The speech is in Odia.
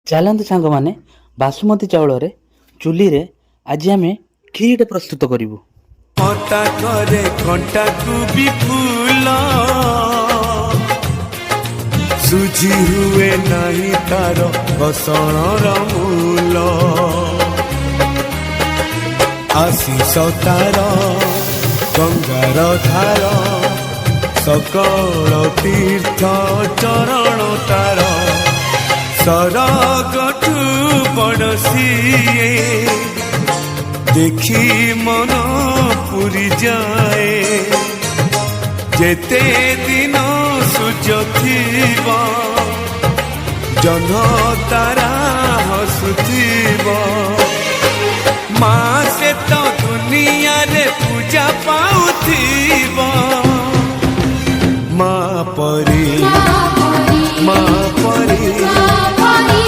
ଚାଲନ୍ତୁ ସାଙ୍ଗମାନେ ବାସୁମତୀ ଚାଉଳରେ ଚୁଲିରେ ଆଜି ଆମେ କ୍ଷୀରିଟେ ପ୍ରସ୍ତୁତ କରିବୁ। ମତା କରେ କଣ୍ଟାକୁ ବି ଫୁଲ ସୁଝି ହୁଏ ନାହିଁ ତାର ଘଷଣର ମୂଲ ଆଶିଷ ତାର ଗଙ୍ଗାର ଧାର ସକଳ ତୀର୍ଥ ଚରଣ ତାର ସରଗଠୁ ବଡ଼ ସିଏ ଦେଖି ମନ ପୁରି ଯାଏ ଯେତେ ଦିନ ସୂର୍ଯ୍ୟ ଥିବ ଜହ୍ନ ତାରା ହସୁଥିବ ମା ସେ ତ ଦୁନିଆରେ ପୂଜା ପାଉଥିବ ମା ପରି ମା ପରି